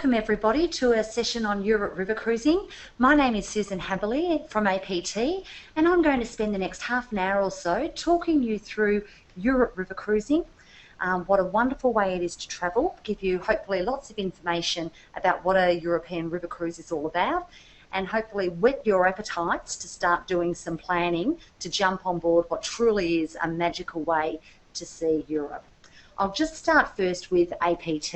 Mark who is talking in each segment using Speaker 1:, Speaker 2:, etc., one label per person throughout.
Speaker 1: Welcome everybody to a session on Europe river cruising. My name is Susan Haberley from APT, and I'm going to spend the next half an hour or so talking you through Europe river cruising, what a wonderful way it is to travel, give you hopefully lots of information about what a European river cruise is all about, and hopefully whet your appetites to start doing some planning to jump on board what truly is a magical way to see Europe. I'll just start first with APT.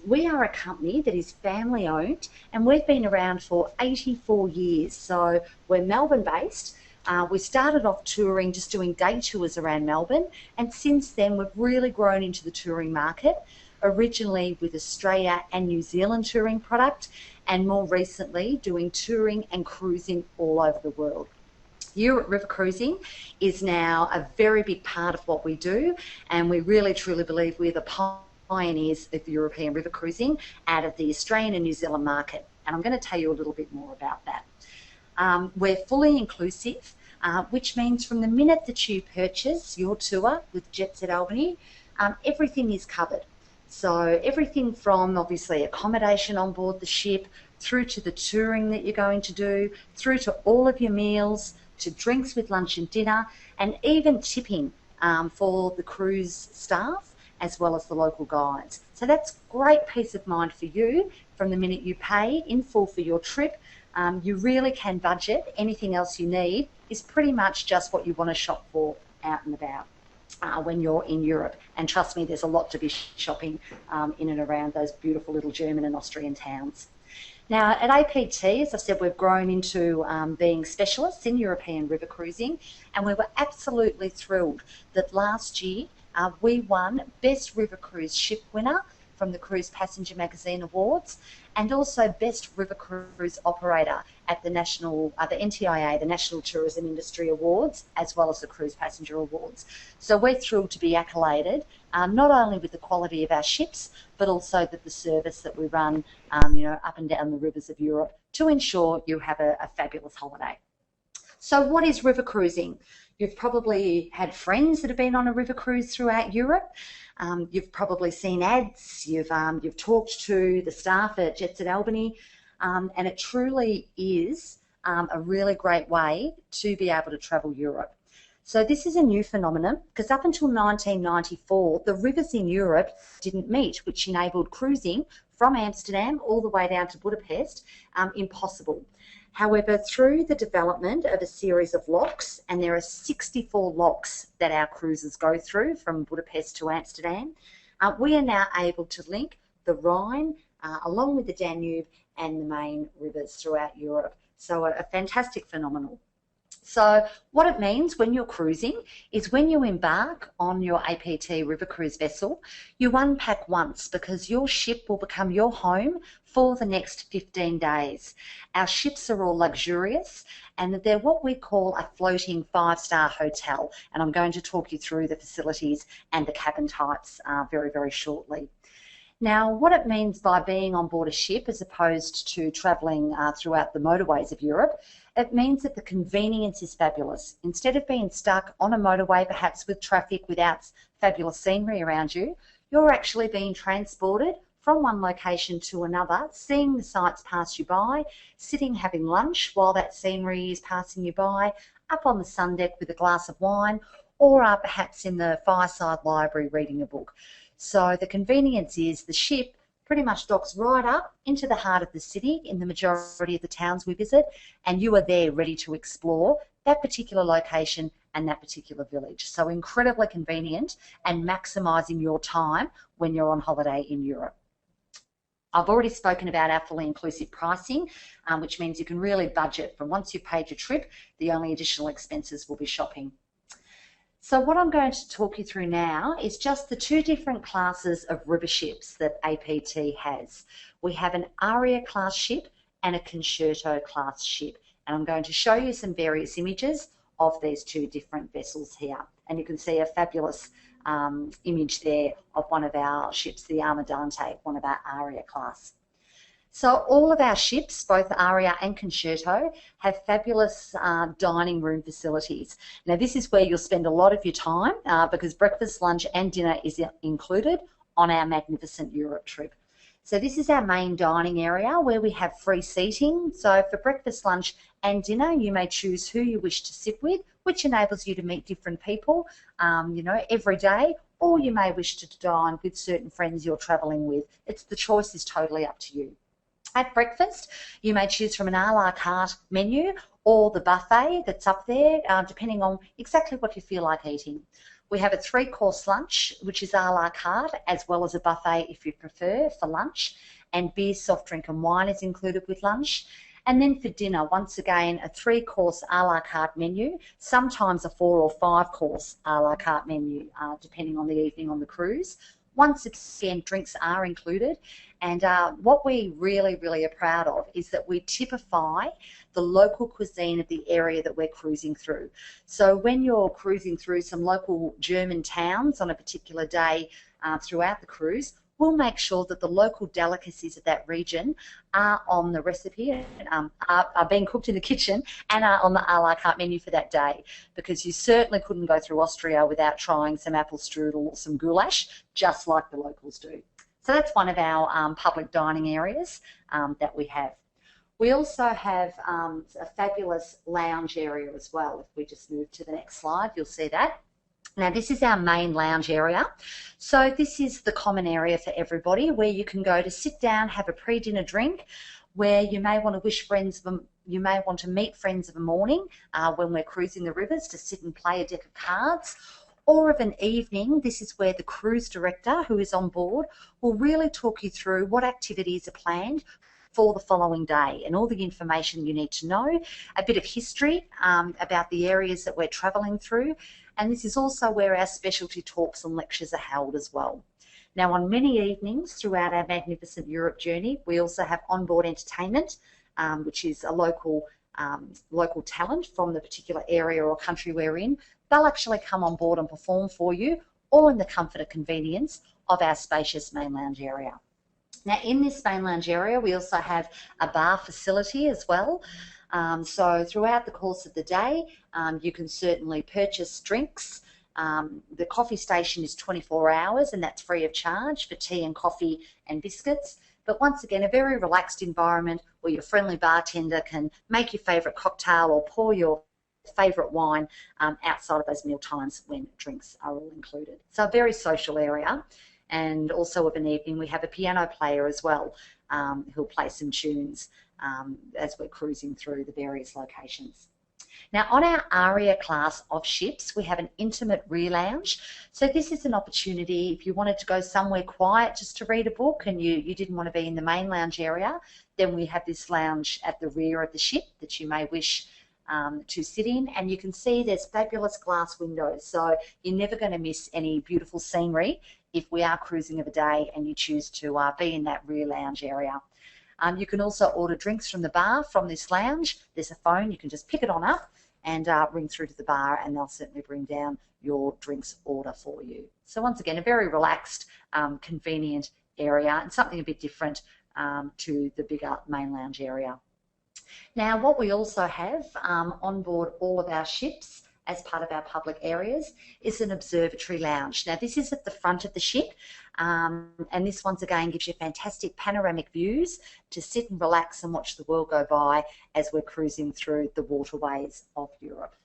Speaker 1: We are a company that is family owned, and we've been around for 84 years. So we're Melbourne based. We started off touring, just doing day tours around Melbourne, and since then we've really grown into the touring market, originally with Australia and New Zealand touring product, and more recently doing touring and cruising all over the world. Europe river cruising is now a very big part of what we do, and we really truly believe we're the pioneers of European river cruising out of the Australian and New Zealand market, and I'm going to tell you a little bit more about that. We're fully inclusive, which means from the minute that you purchase your tour with Jets at Albany, everything is covered. So everything from obviously accommodation on board the ship, through to the touring that you're going to do, through to all of your meals, to drinks with lunch and dinner, and even tipping for the cruise staff as well as the local guides. So that's great peace of mind for you from the minute you pay in full for your trip. You really can budget. Anything else you need is pretty much just what you want to shop for out and about when you're in Europe. And trust me, there's a lot to be shopping in and around those beautiful little German and Austrian towns. Now, at APT, as I said, we've grown into being specialists in European river cruising, and we were absolutely thrilled that last year we won Best River Cruise Ship Winner from the Cruise Passenger Magazine Awards, and also Best River Cruise Operator at the NTIA, the National Tourism Industry Awards, as well as the Cruise Passenger Awards. So we're thrilled to be accoladed, not only with the quality of our ships, but also that the service that we run, up and down the rivers of Europe to ensure you have a fabulous holiday. So what is river cruising? You've probably had friends that have been on a river cruise throughout Europe. You've probably seen ads. You've talked to the staff at Jets at Albany, and it truly is a really great way to be able to travel Europe. So this is a new phenomenon because up until 1994, the rivers in Europe didn't meet, which enabled cruising from Amsterdam all the way down to Budapest impossible. However, through the development of a series of locks, and there are 64 locks that our cruises go through from Budapest to Amsterdam, we are now able to link the Rhine along with the Danube and the main rivers throughout Europe. So a fantastic phenomenon. So what it means when you're cruising is when you embark on your APT river cruise vessel, you unpack once because your ship will become your home for the next 15 days. Our ships are all luxurious, and they're what we call a floating 5-star hotel, and I'm going to talk you through the facilities and the cabin types very, very shortly. Now, what it means by being on board a ship as opposed to travelling throughout the motorways of Europe, it means that the convenience is fabulous. Instead of being stuck on a motorway, perhaps with traffic without fabulous scenery around you, you're actually being transported from one location to another, seeing the sights pass you by, sitting having lunch while that scenery is passing you by, up on the sun deck with a glass of wine, or perhaps in the fireside library reading a book. So the convenience is the ship pretty much docks right up into the heart of the city in the majority of the towns we visit, and you are there ready to explore that particular location and that particular village. So incredibly convenient and maximising your time when you're on holiday in Europe. I've already spoken about our fully inclusive pricing, which means you can really budget from once you've paid your trip, the only additional expenses will be shopping. So what I'm going to talk you through now is just the two different classes of river ships that APT has. We have an Aria class ship and a Concerto class ship, and I'm going to show you some various images of these two different vessels here. And you can see a fabulous image there of one of our ships, the Armadante, one of our Aria class. So all of our ships, both Aria and Concerto, have fabulous dining room facilities. Now this is where you'll spend a lot of your time because breakfast, lunch and dinner is included on our magnificent Europe trip. So this is our main dining area where we have free seating. So for breakfast, lunch and dinner, you may choose who you wish to sit with, which enables you to meet different people, every day, or you may wish to dine with certain friends you're travelling with. The choice is totally up to you. At breakfast, you may choose from an a la carte menu or the buffet that's up there, depending on exactly what you feel like eating. We have a 3-course lunch, which is a la carte, as well as a buffet if you prefer for lunch, and beer, soft drink and wine is included with lunch. And then for dinner, once again, a 3-course a la carte menu, sometimes a 4 or 5-course a la carte menu, depending on the evening on the cruise. Once again, drinks are included. And what we really, really are proud of is that we typify the local cuisine of the area that we're cruising through. So when you're cruising through some local German towns on a particular day throughout the cruise, we'll make sure that the local delicacies of that region are on the recipe, are being cooked in the kitchen and are on the a la carte menu for that day, because you certainly couldn't go through Austria without trying some apple strudel or some goulash, just like the locals do. So that's one of our public dining areas that we have. We also have a fabulous lounge area as well. If we just move to the next slide, you'll see that. Now, this is our main lounge area. So this is the common area for everybody, where you can go to sit down, have a pre-dinner drink, where you may want to meet friends of a morning when we're cruising the rivers to sit and play a deck of cards. Or of an evening, this is where the cruise director, who is on board, will really talk you through what activities are planned for the following day and all the information you need to know, a bit of history about the areas that we're travelling through. And this is also where our specialty talks and lectures are held as well. Now, on many evenings throughout our magnificent Europe journey, we also have onboard entertainment, which is a local talent from the particular area or country we're in. They'll actually come on board and perform for you, all in the comfort and convenience of our spacious main lounge area. Now, in this main lounge area, we also have a bar facility as well. So throughout the course of the day, you can certainly purchase drinks. The coffee station is 24 hours and that's free of charge for tea and coffee and biscuits. But once again, a very relaxed environment where your friendly bartender can make your favourite cocktail or pour your favourite wine outside of those meal times when drinks are all included. So a very social area. And also of an evening, we have a piano player as well who'll play some tunes as we're cruising through the various locations. Now, on our Aria class of ships, we have an intimate rear lounge. So this is an opportunity if you wanted to go somewhere quiet just to read a book and you didn't want to be in the main lounge area, then we have this lounge at the rear of the ship that you may wish to sit in. And you can see there's fabulous glass windows, so you're never going to miss any beautiful scenery if we are cruising of a day and you choose to be in that rear lounge area. You can also order drinks from the bar from this lounge. There's a phone, you can just pick it on up and ring through to the bar and they'll certainly bring down your drinks order for you. So once again, a very relaxed, convenient area and something a bit different to the bigger main lounge area. Now, what we also have on board all of our ships as part of our public areas is an observatory lounge. Now, this is at the front of the ship, and this once again gives you fantastic panoramic views to sit and relax and watch the world go by as we're cruising through the waterways of Europe.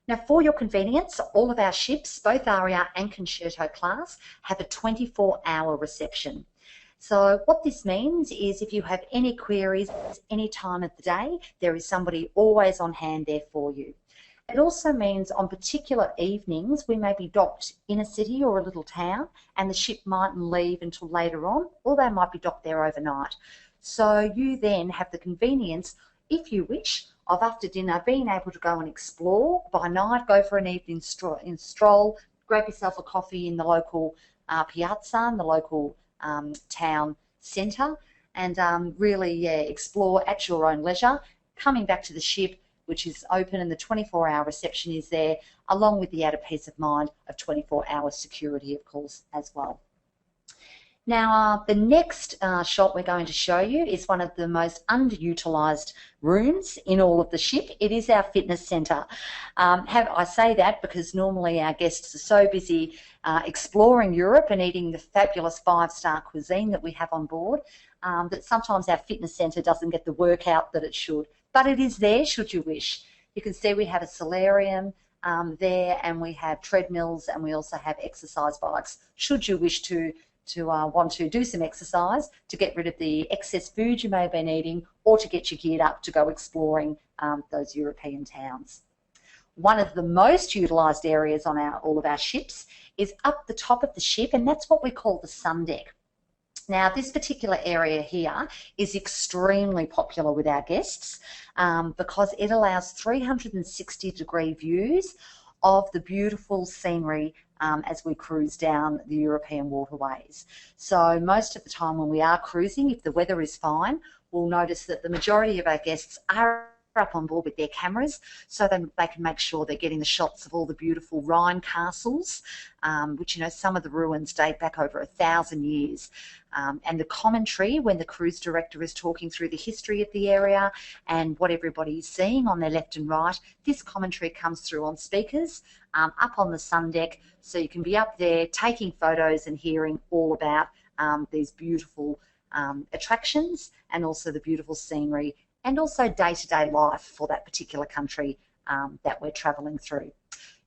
Speaker 1: Now, for your convenience, all of our ships, both Aria and Concerto class, have a 24-hour reception. So what this means is if you have any queries any time of the day, there is somebody always on hand there for you. It also means on particular evenings we may be docked in a city or a little town and the ship mightn't leave until later on, or they might be docked there overnight. So you then have the convenience, if you wish, of after dinner being able to go and explore. By night, go for an evening stroll, grab yourself a coffee in the local piazza, in the local town centre, and really explore at your own leisure, coming back to the ship, which is open, and the 24-hour reception is there, along with the added peace of mind of 24-hour security, of course, as well. Now, the next shot we're going to show you is one of the most underutilised rooms in all of the ship. It is our fitness centre. I say that because normally our guests are so busy exploring Europe and eating the fabulous 5-star cuisine that we have on board that sometimes our fitness centre doesn't get the workout that it should. But it is there should you wish. You can see we have a solarium there, and we have treadmills, and we also have exercise bikes should you wish to want to do some exercise, to get rid of the excess food you may have been eating, or to get you geared up to go exploring those European towns. One of the most utilised areas on all of our ships is up the top of the ship, and that's what we call the sun deck. Now, this particular area here is extremely popular with our guests because it allows 360-degree views of the beautiful scenery as we cruise down the European waterways. So most of the time when we are cruising, if the weather is fine, we'll notice that the majority of our guests are up on board with their cameras so then they can make sure they're getting the shots of all the beautiful Rhine castles, which, you know, some of the ruins date back over 1,000 years. And the commentary when the cruise director is talking through the history of the area and what everybody is seeing on their left and right, this commentary comes through on speakers up on the sun deck, so you can be up there taking photos and hearing all about these beautiful attractions and also the beautiful scenery and also day-to-day life for that particular country that we're travelling through.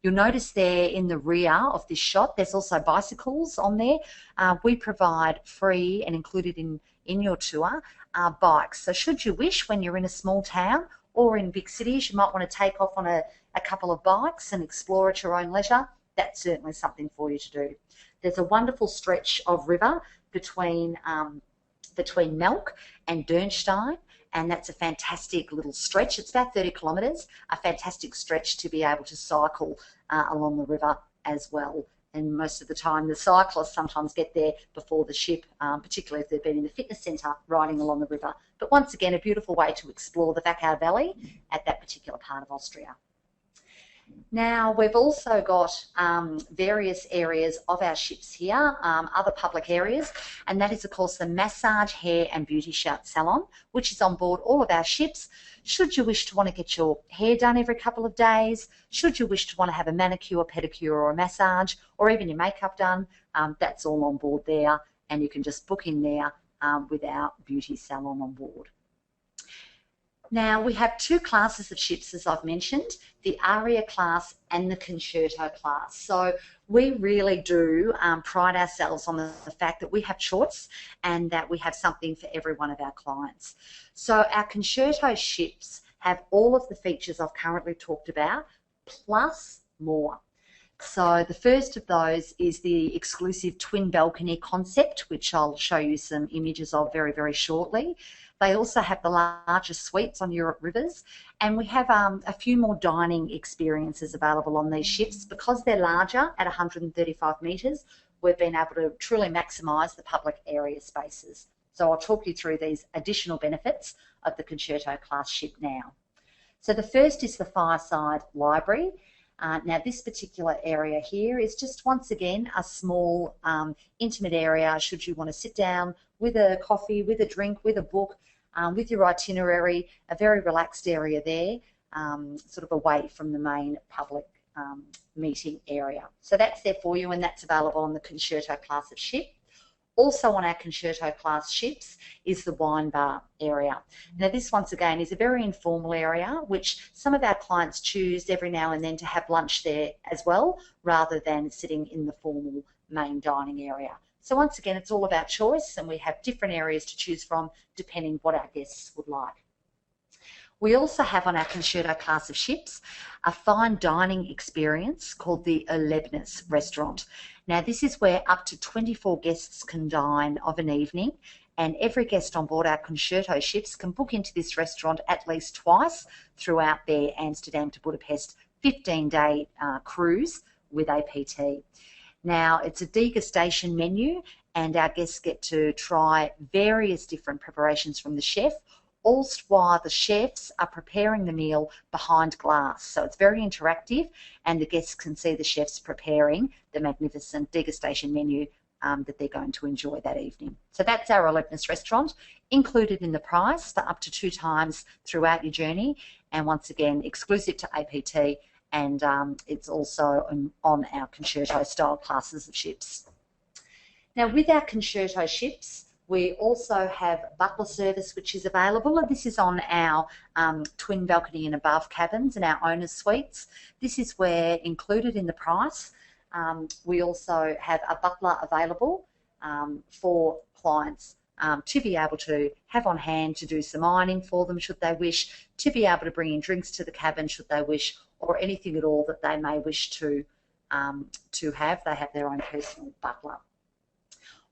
Speaker 1: You'll notice there in the rear of this shot, there's also bicycles on there. We provide free and included in your tour bikes. So should you wish, when you're in a small town or in big cities, you might want to take off on a couple of bikes and explore at your own leisure. That's certainly something for you to do. There's a wonderful stretch of river between Melk and Dürnstein, and that's a fantastic little stretch. It's about 30 kilometres, a fantastic stretch to be able to cycle along the river as well. And most of the time the cyclists sometimes get there before the ship, particularly if they've been in the fitness centre riding along the river. But once again, a beautiful way to explore the Wachau Valley at that particular part of Austria. Now, we've also got various areas of our ships here, other public areas, and that is, of course, the massage, hair and beauty salon, which is on board all of our ships. Should you wish to want to get your hair done every couple of days, should you wish to want to have a manicure, pedicure or a massage, or even your makeup done, that's all on board there, and you can just book in there with our beauty salon on board. Now, we have two classes of ships, as I've mentioned, the Aria class and the Concerto class. So we really do pride ourselves on the fact that we have choice and that we have something for every one of our clients. So our Concerto ships have all of the features I've currently talked about, plus more. So the first of those is the exclusive twin balcony concept, which I'll show you some images of very, very shortly. They also have the largest suites on Europe rivers, and we have a few more dining experiences available on these ships. Because they're larger at 135 metres, we've been able to truly maximise the public area spaces. So I'll talk you through these additional benefits of the Concerto class ship now. So the first is the fireside library. Now, this particular area here is just, once again, a small intimate area should you want to sit down with a coffee, with a drink, with a book, with your itinerary, a very relaxed area there, sort of away from the main public meeting area. So that's there for you, and that's available on the Concerto class of ship. Also on our Concerto class ships is the wine bar area. Now, this once again is a very informal area which some of our clients choose every now and then to have lunch there as well, rather than sitting in the formal main dining area. So once again, it's all about choice, and we have different areas to choose from depending what our guests would like. We also have on our Concerto class of ships a fine dining experience called the Erlebnis restaurant. Now, this is where up to 24 guests can dine of an evening, and every guest on board our Concerto ships can book into this restaurant at least twice throughout their Amsterdam to Budapest 15-day cruise with APT. Now, it's a degustation menu, and our guests get to try various different preparations from the chef, all while the chefs are preparing the meal behind glass. So it's very interactive, and the guests can see the chefs preparing the magnificent degustation menu that they're going to enjoy that evening. So that's our Alevinus restaurant, included in the price for up to 2 times throughout your journey, and once again exclusive to APT, and it's also on our Concerto style classes of ships. Now with our Concerto ships, we also have butler service which is available, and this is on our twin balcony and above cabins and our owner's suites. This is where, included in the price, we also have a butler available for clients to be able to have on hand to do some ironing for them should they wish, to be able to bring in drinks to the cabin should they wish, or anything at all that they may wish to have. They have their own personal butler.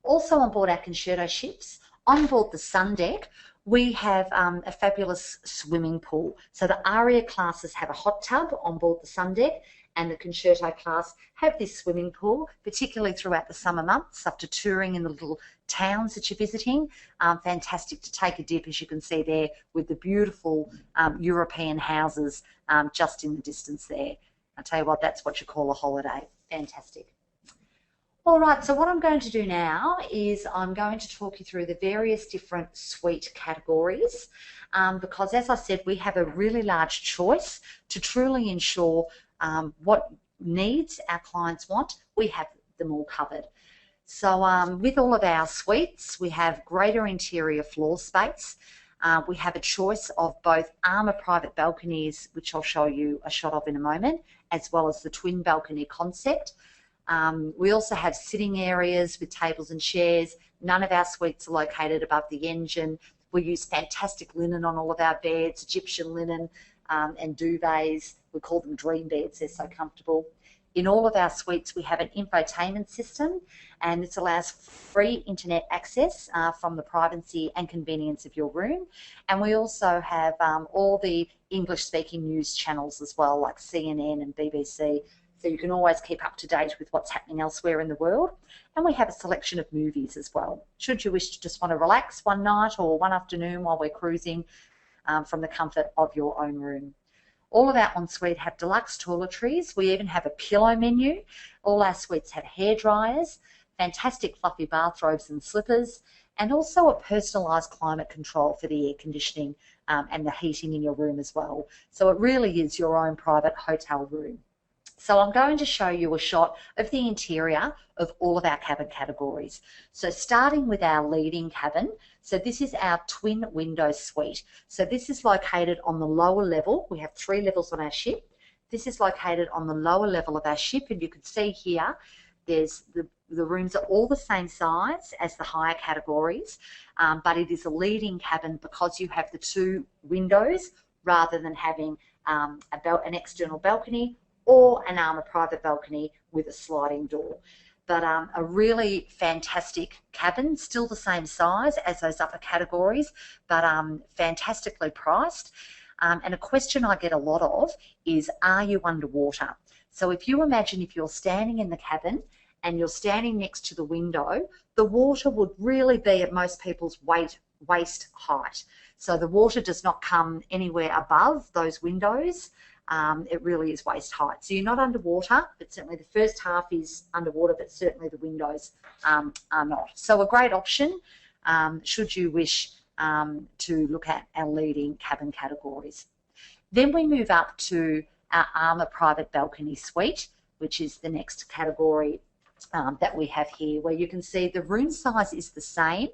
Speaker 1: Also on board our Concerto ships, on board the Sun Deck, we have a fabulous swimming pool. So the Aria classes have a hot tub on board the Sun Deck, and the Concerto class have this swimming pool, particularly throughout the summer months, after touring in the little towns that you're visiting. Fantastic to take a dip, as you can see there, with the beautiful European houses just in the distance there. I tell you what, that's what you call a holiday. Fantastic. All right, so what I'm going to do now is I'm going to talk you through the various different suite categories because, as I said, we have a really large choice to truly ensure what needs our clients want. We have them all covered. So with all of our suites, we have greater interior floor space. We have a choice of both armour private balconies, which I'll show you a shot of in a moment, as well as the twin balcony concept. We also have sitting areas with tables and chairs. None of our suites are located above the engine. We use fantastic linen on all of our beds, Egyptian linen and duvets. We call them dream beds, they're so comfortable. In all of our suites, we have an infotainment system, and this allows free internet access from the privacy and convenience of your room. And we also have all the English-speaking news channels as well, like CNN and BBC, so you can always keep up to date with what's happening elsewhere in the world. And we have a selection of movies as well, should you wish to just want to relax one night or one afternoon while we're cruising from the comfort of your own room. All of our ensuite have deluxe toiletries. We even have a pillow menu. All our suites have hair dryers, fantastic fluffy bathrobes and slippers, and also a personalised climate control for the air conditioning and the heating in your room as well. So it really is your own private hotel room. So I'm going to show you a shot of the interior of all of our cabin categories. So starting with our leading cabin, so this is our twin window suite. So this is located on the lower level. We have 3 levels on our ship. This is located on the lower level of our ship, and you can see here there's the rooms are all the same size as the higher categories, but it is a leading cabin because you have the 2 windows rather than having an external balcony or an armour private balcony with a sliding door. But a really fantastic cabin, still the same size as those upper categories, but fantastically priced. And a question I get a lot of is, are you underwater? So if you imagine if you're standing in the cabin and you're standing next to the window, the water would really be at most people's waist height. So the water does not come anywhere above those windows. It really is waist height. So you're not underwater, but certainly the first half is underwater, but certainly the windows are not. So a great option should you wish to look at our leading cabin categories. Then we move up to our armour private balcony suite, which is the next category that we have here, where you can see the room size is the same,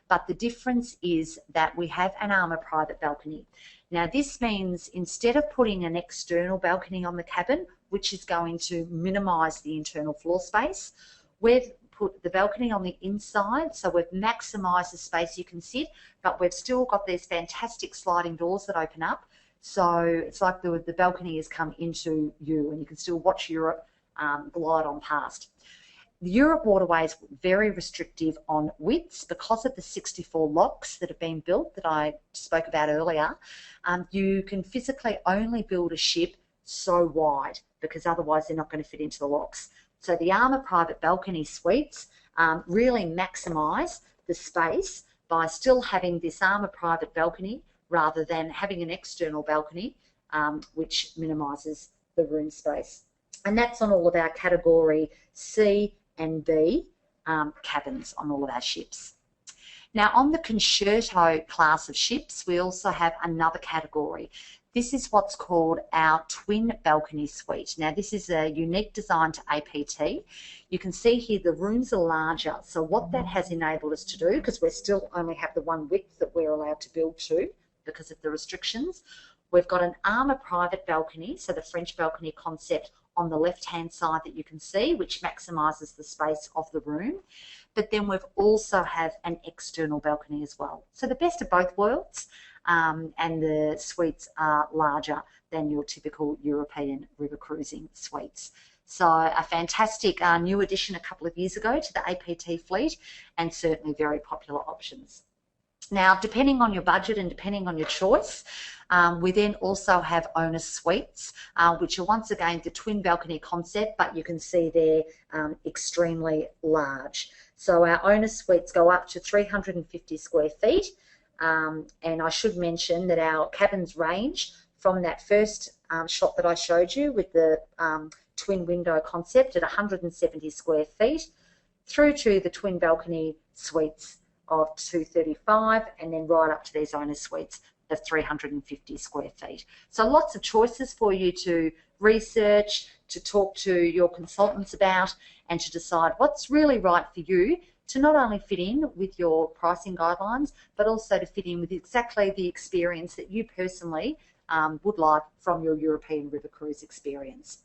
Speaker 1: but the difference is that we have an armour private balcony. Now this means instead of putting an external balcony on the cabin, which is going to minimise the internal floor space, we've put the balcony on the inside, so we've maximised the space you can sit, but we've still got these fantastic sliding doors that open up, so it's like the balcony has come into you and you can still watch Europe glide on past. The Europe waterway is very restrictive on widths because of the 64 locks that have been built that I spoke about earlier. You can physically only build a ship so wide because otherwise they're not going to fit into the locks. So the armour private balcony suites really maximise the space by still having this armour private balcony rather than having an external balcony, which minimises the room space. And that's on all of our category C and B cabins on all of our ships. Now, on the Concerto class of ships, we also have another category. This is what's called our twin balcony suite. Now, this is a unique design to APT. You can see here the rooms are larger. So what that has enabled us to do, because we still only have the one width that we're allowed to build to because of the restrictions, we've got an armour private balcony, so the French balcony concept on the left-hand side that you can see, which maximises the space of the room. But then we've also have an external balcony as well. So the best of both worlds, and the suites are larger than your typical European river cruising suites. So a fantastic new addition a couple of years ago to the APT fleet, and certainly very popular options. Now, depending on your budget and depending on your choice, we then also have owner suites, which are once again the twin balcony concept, but you can see they're extremely large. So our owner suites go up to 350 square feet, and I should mention that our cabins range from that first shot that I showed you with the twin window concept at 170 square feet through to the twin balcony suites of 235, and then right up to these owner suites of 350 square feet. So lots of choices for you to research, to talk to your consultants about, and to decide what's really right for you to not only fit in with your pricing guidelines, but also to fit in with exactly the experience that you personally would like from your European river cruise experience.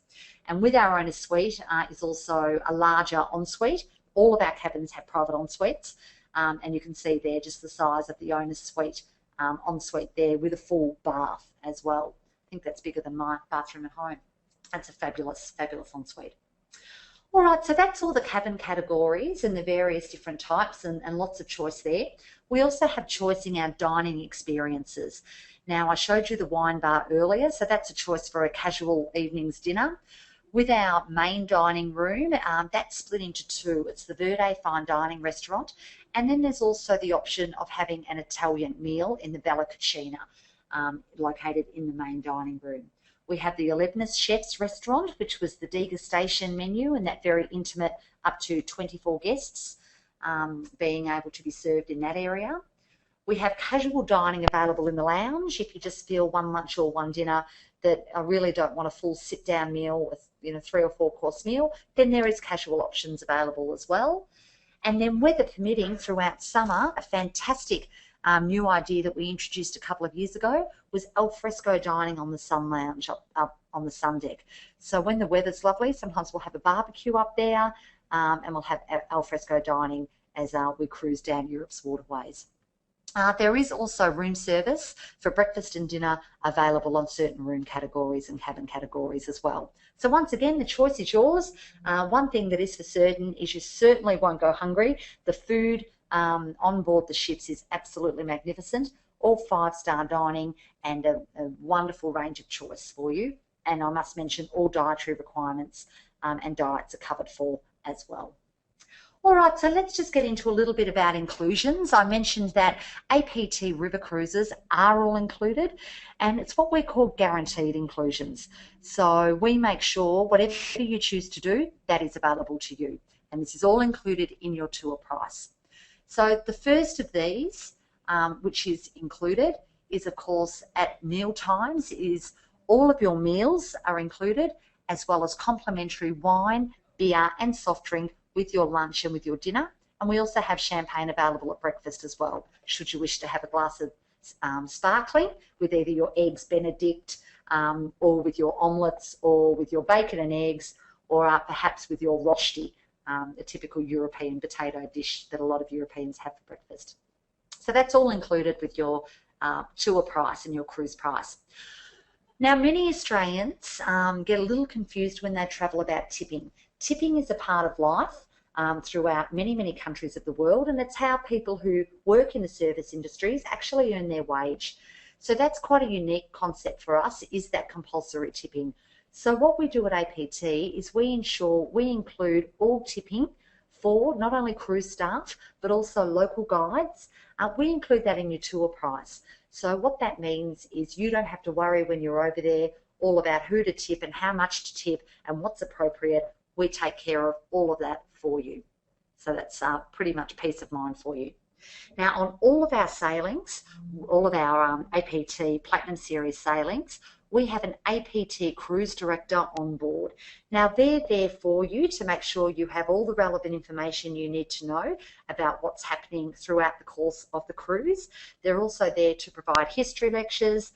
Speaker 1: And with our owner suite is also a larger ensuite. All of our cabins have private ensuites. And you can see there just the size of the owner's suite, ensuite there with a full bath as well. I think that's bigger than my bathroom at home. That's a fabulous, fabulous ensuite. All right, so that's all the cabin categories and the various different types, and lots of choice there. We also have choice in our dining experiences. Now, I showed you the wine bar earlier, so that's a choice for a casual evening's dinner. With our main dining room, that's split into two. It's the Verde Fine Dining Restaurant, and then there's also the option of having an Italian meal in the Bella Cucina, located in the main dining room. We have the Eleventh Chef's Restaurant, which was the degustation menu, and that very intimate, up to 24 guests being able to be served in that area. We have casual dining available in the lounge if you just feel one lunch or one dinner that I really don't want a full sit-down meal with 3 or 4 course meal, then there is casual options available as well. And then weather permitting throughout summer, a fantastic new idea that we introduced a couple of years ago was alfresco dining on the sun lounge up on the sun deck. So when the weather's lovely, sometimes we'll have a barbecue up there, and we'll have alfresco dining as we cruise down Europe's waterways. There is also room service for breakfast and dinner available on certain room categories and cabin categories as well. So once again, the choice is yours. One thing that is for certain is you certainly won't go hungry. The food on board the ships is absolutely magnificent, all 5-star dining and a wonderful range of choice for you. And I must mention all dietary requirements and diets are covered for as well. All right, so let's just get into a little bit about inclusions. I mentioned that APT river cruises are all included, and it's what we call guaranteed inclusions. So we make sure whatever you choose to do, that is available to you. And this is all included in your tour price. So the first of these, which is included, is of course at meal times, is all of your meals are included, as well as complimentary wine, beer and soft drink with your lunch and with your dinner. And we also have champagne available at breakfast as well, should you wish to have a glass of sparkling with either your eggs Benedict or with your omelettes or with your bacon and eggs, or perhaps with your rosti, a typical European potato dish that a lot of Europeans have for breakfast. So that's all included with your tour price and your cruise price. Now, many Australians get a little confused when they travel about tipping. Tipping is a part of life throughout many, many countries of the world, and it's how people who work in the service industries actually earn their wage. So that's quite a unique concept for us, is that compulsory tipping. So what we do at APT is we ensure we include all tipping for not only cruise staff, but also local guides. We include that in your tour price. So what that means is you don't have to worry when you're over there all about who to tip and how much to tip and what's appropriate. We take care of all of that for you. So that's pretty much peace of mind for you. Now, on all of our sailings, all of our APT Platinum Series sailings, we have an APT cruise director on board. Now, they're there for you to make sure you have all the relevant information you need to know about what's happening throughout the course of the cruise. They're also there to provide history lectures,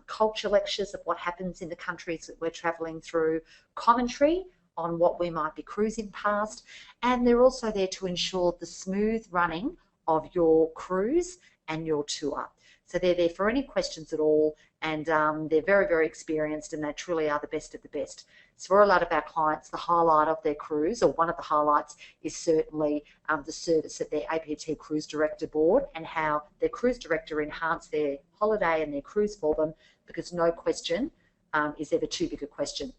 Speaker 1: culture lectures of what happens in the countries that we're travelling through, commentary on what we might be cruising past, and they're also there to ensure the smooth running of your cruise and your tour. So they're there for any questions at all, and they're very, very experienced, and they truly are the best of the best. So for a lot of our clients, the highlight of their cruise, or one of the highlights, is certainly the service of their APT Cruise Director board and how their cruise director enhanced their holiday and their cruise for them, because no question is ever too big a question.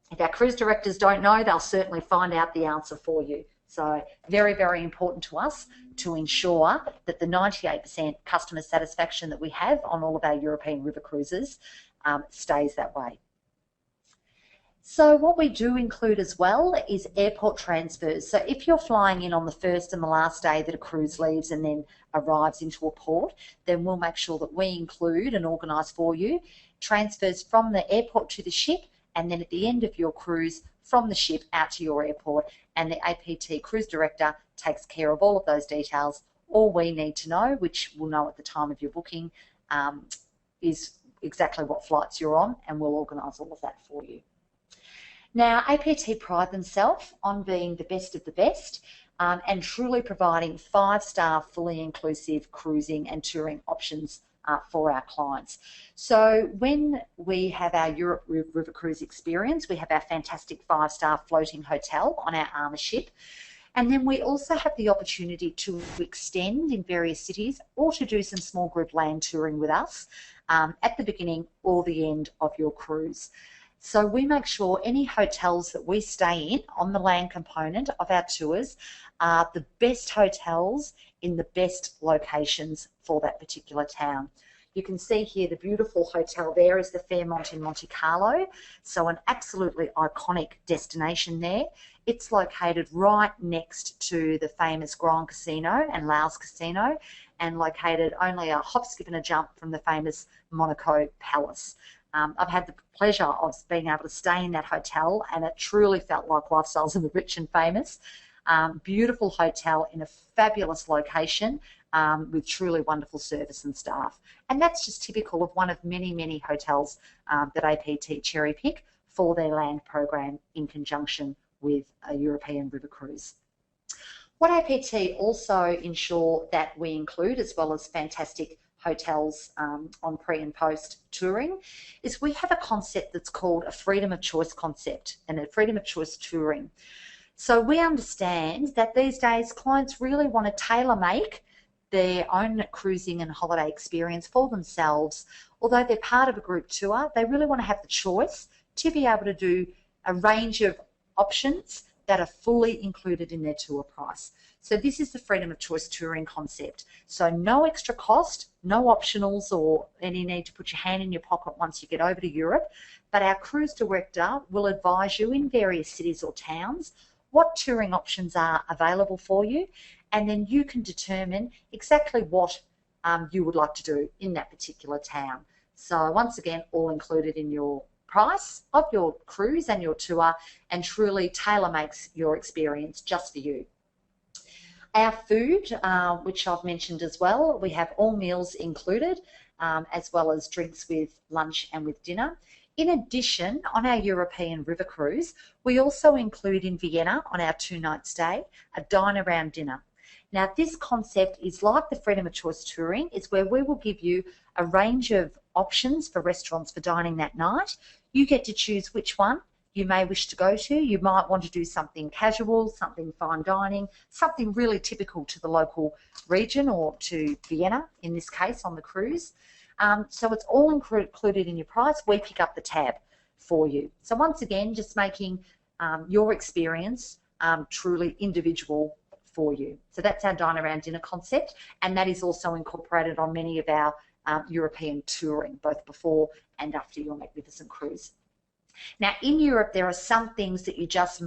Speaker 1: If our cruise directors don't know, they'll certainly find out the answer for you. So very, very important to us to ensure that the 98% customer satisfaction that we have on all of our European river cruises stays that way. So what we do include as well is airport transfers. So if you're flying in on the first and the last day that a cruise leaves and then arrives into a port, then we'll make sure that we include and organise for you transfers from the airport to the ship, and then at the end of your cruise from the ship out to your airport, and the APT Cruise Director takes care of all of those details. All we need to know, which we'll know at the time of your booking, is exactly what flights you're on, and we'll organise all of that for you. Now, APT pride themselves on being the best of the best and truly providing 5-star fully inclusive cruising and touring options for our clients. So when we have our Europe River Cruise experience, we have our fantastic 5-star floating hotel on our Armour ship. And then we also have the opportunity to extend in various cities or to do some small group land touring with us at the beginning or the end of your cruise. So we make sure any hotels that we stay in on the land component of our tours are the best hotels in the best locations for that particular town. You can see here the beautiful hotel there is the Fairmont in Monte Carlo, so an absolutely iconic destination there. It's located right next to the famous Grand Casino and Laos Casino, and located only a hop, skip and a jump from the famous Monaco Palace. I've had the pleasure of being able to stay in that hotel, and it truly felt like Lifestyles of the Rich and Famous. Beautiful hotel in a fabulous location with truly wonderful service and staff. And that's just typical of one of many, many hotels that APT cherry pick for their land program in conjunction with a European river cruise. What APT also ensure that we include, as well as fantastic hotels on pre and post touring, is we have a concept that's called a freedom of choice concept and a freedom of choice touring. So we understand that these days clients really want to tailor make their own cruising and holiday experience for themselves. Although they're part of a group tour, they really want to have the choice to be able to do a range of options that are fully included in their tour price. So this is the freedom of choice touring concept. So no extra cost, no optionals or any need to put your hand in your pocket once you get over to Europe, but our cruise director will advise you in various cities or towns what touring options are available for you, and then you can determine exactly what you would like to do in that particular town. So once again, all included in your price of your cruise and your tour, and truly tailor makes your experience just for you. Our food, which I've mentioned as well, we have all meals included, as well as drinks with lunch and with dinner. In addition, on our European river cruise, we also include in Vienna on our 2-night stay a dine around dinner. Now, this concept is like the freedom of choice touring. It's where we will give you a range of options for restaurants for dining that night. You get to choose which one you may wish to go to. You might want to do something casual, something fine dining, something really typical to the local region or to Vienna, in this case, on the cruise. So it's all included in your price. We pick up the tab for you. So once again, just making your experience truly individual for you. So that's our dine around dinner concept, and that is also incorporated on many of our European touring, both before and after your magnificent cruise. Now, in Europe, there are some things that you just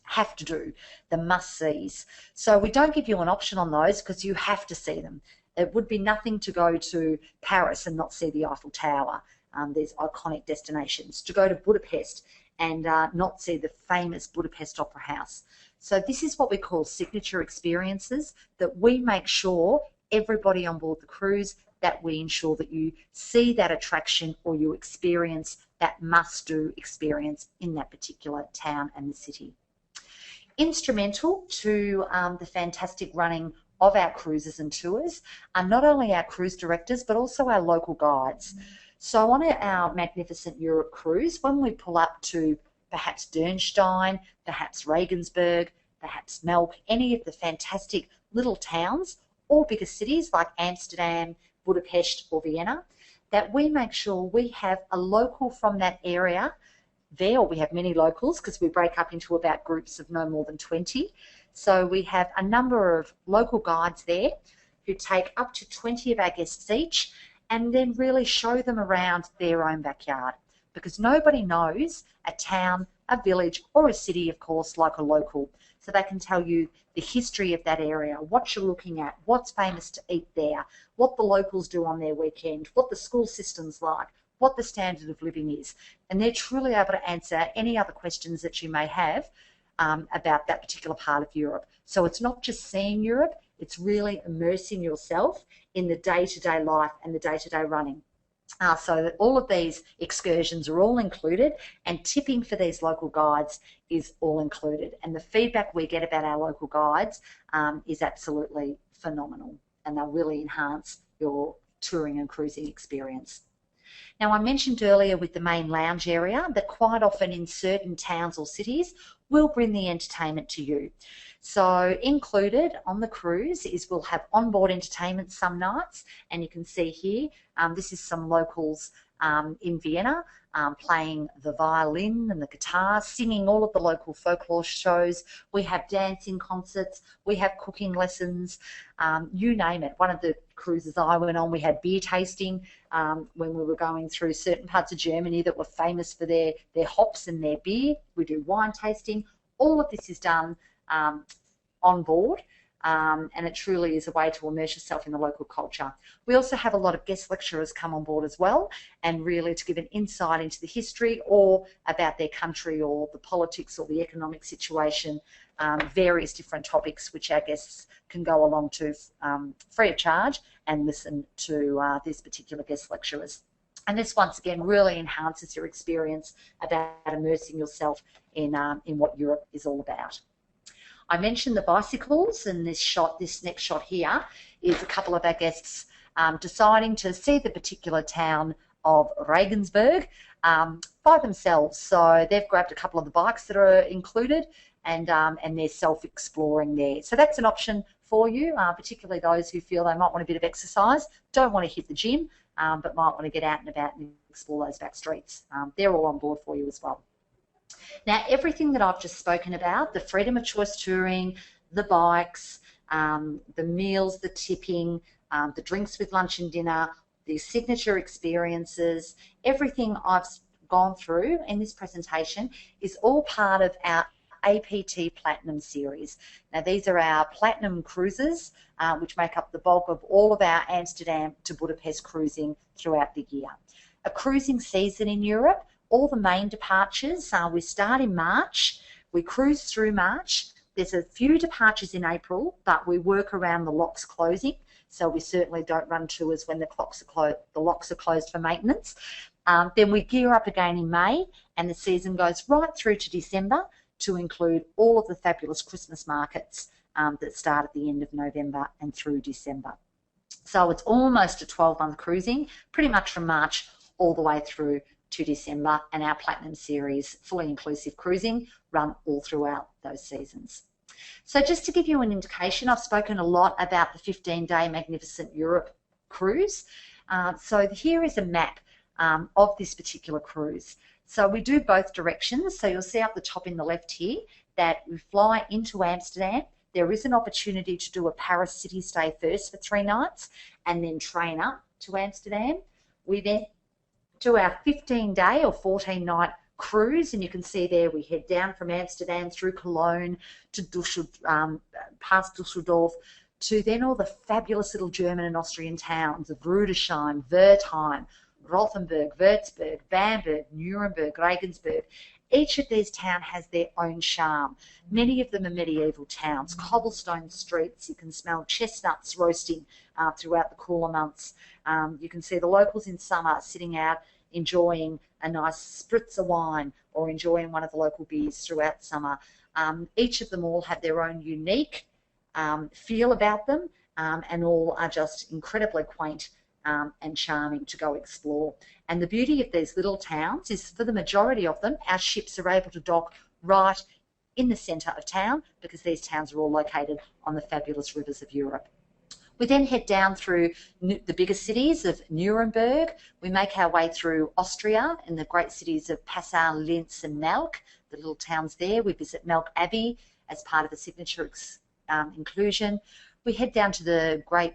Speaker 1: have to do, the must-sees. So we don't give you an option on those because you have to see them. It would be nothing to go to Paris and not see the Eiffel Tower. There's iconic destinations. To go to Budapest and not see the famous Budapest Opera House. So this is what we call signature experiences, that we make sure everybody on board the cruise, that we ensure that you see that attraction or you experience that must-do experience in that particular town and the city. Instrumental to the fantastic running of our cruises and tours are not only our cruise directors, but also our local guides. So on our Magnificent Europe cruise, when we pull up to perhaps Dürnstein, perhaps Regensburg, perhaps Melk, any of the fantastic little towns or bigger cities like Amsterdam, Budapest or Vienna, that we make sure we have a local from that area there, or we have many locals because we break up into about groups of no more than 20. So we have a number of local guides there who take up to 20 of our guests each and then really show them around their own backyard, because nobody knows a town, a village or a city, of course, like a local. So they can tell you the history of that area, what you're looking at, what's famous to eat there, what the locals do on their weekend, what the school system's like, what the standard of living is. And they're truly able to answer any other questions that you may have about that particular part of Europe. So it's not just seeing Europe, it's really immersing yourself in the day-to-day life and the day-to-day running. So that all of these excursions are all included, and tipping for these local guides is all included. And the feedback we get about our local guides is absolutely phenomenal, and they'll really enhance your touring and cruising experience. Now, I mentioned earlier with the main lounge area that quite often in certain towns or cities we'll bring the entertainment to you. So included on the cruise is we'll have onboard entertainment some nights, and you can see here, this is some locals in Vienna playing the violin and the guitar, singing all of the local folklore shows. We have dancing concerts, we have cooking lessons, you name it. One of the cruises I went on, we had beer tasting when we were going through certain parts of Germany that were famous for their hops and their beer. We do wine tasting. All of this is done on board. And it truly is a way to immerse yourself in the local culture. We also have a lot of guest lecturers come on board as well, and really to give an insight into the history or about their country or the politics or the economic situation, various different topics which our guests can go along to free of charge and listen to these particular guest lecturers. And this, once again, really enhances your experience about immersing yourself in what Europe is all about. I mentioned the bicycles, and this next shot here is a couple of our guests deciding to see the particular town of Regensburg by themselves. So they've grabbed a couple of the bikes that are included, and they're self-exploring there. So that's an option for you, particularly those who feel they might want a bit of exercise, don't want to hit the gym, but might want to get out and about and explore those back streets. They're all on board for you as well. Now, everything that I've just spoken about, the freedom of choice touring, the bikes, the meals, the tipping, the drinks with lunch and dinner, the signature experiences, everything I've gone through in this presentation is all part of our APT Platinum series. Now, these are our platinum cruises, which make up the bulk of all of our Amsterdam to Budapest cruising throughout the year. A cruising season in Europe, all the main departures, we start in March, we cruise through March. There's a few departures in April, but we work around the locks closing, so we certainly don't run tours when the locks are closed for maintenance. Then we gear up again in May, and the season goes right through to December to include all of the fabulous Christmas markets that start at the end of November and through December. So it's almost a 12-month cruising, pretty much from March all the way through to December, and our Platinum series, fully inclusive cruising, run all throughout those seasons. So just to give you an indication, I've spoken a lot about the 15-day Magnificent Europe cruise. So here is a map of this particular cruise. So we do both directions. So you'll see up the top in the left here that we fly into Amsterdam. There is an opportunity to do a Paris city stay first for 3 nights and then train up to Amsterdam. We then do our 15-day or 14-night cruise, and you can see there we head down from Amsterdam through Cologne to past Dusseldorf, to then all the fabulous little German and Austrian towns of Rudesheim, Wertheim, Rothenburg, Würzburg, Bamberg, Nuremberg, Regensburg. Each of these towns has their own charm. Many of them are medieval towns, cobblestone streets. You can smell chestnuts roasting throughout the cooler months. You can see the locals in summer sitting out enjoying a nice spritzer wine or enjoying one of the local beers throughout summer. Each of them all have their own unique feel about them, and all are just incredibly quaint and charming to go explore. And the beauty of these little towns is, for the majority of them, our ships are able to dock right in the centre of town, because these towns are all located on the fabulous rivers of Europe. We then head down through the bigger cities of Nuremberg. We make our way through Austria in the great cities of Passau, Linz and Melk, the little towns there. We visit Melk Abbey as part of the signature inclusion. We head down to the grape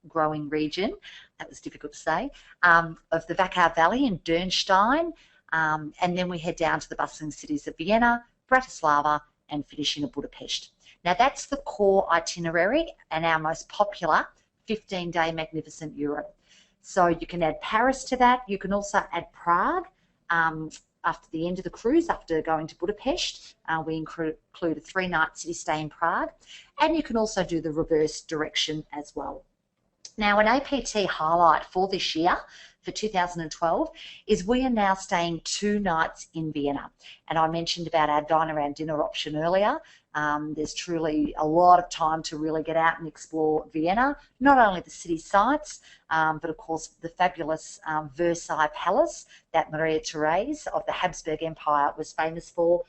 Speaker 1: growing region, that was difficult to say, of the Wachau Valley in Dürnstein, and then we head down to the bustling cities of Vienna, Bratislava and finish in Budapest. Now that's the core itinerary and our most popular 15-day magnificent Europe. So you can add Paris to that. You can also add Prague after the end of the cruise, after going to Budapest. We include a 3-night city stay in Prague, and you can also do the reverse direction as well. Now, an APT highlight for this year, for 2012, is we are now staying 2 nights in Vienna. And I mentioned about our dine around dinner option earlier. There's truly a lot of time to really get out and explore Vienna, not only the city sites, but of course the fabulous Versailles Palace that Maria Therese of the Habsburg Empire was famous for,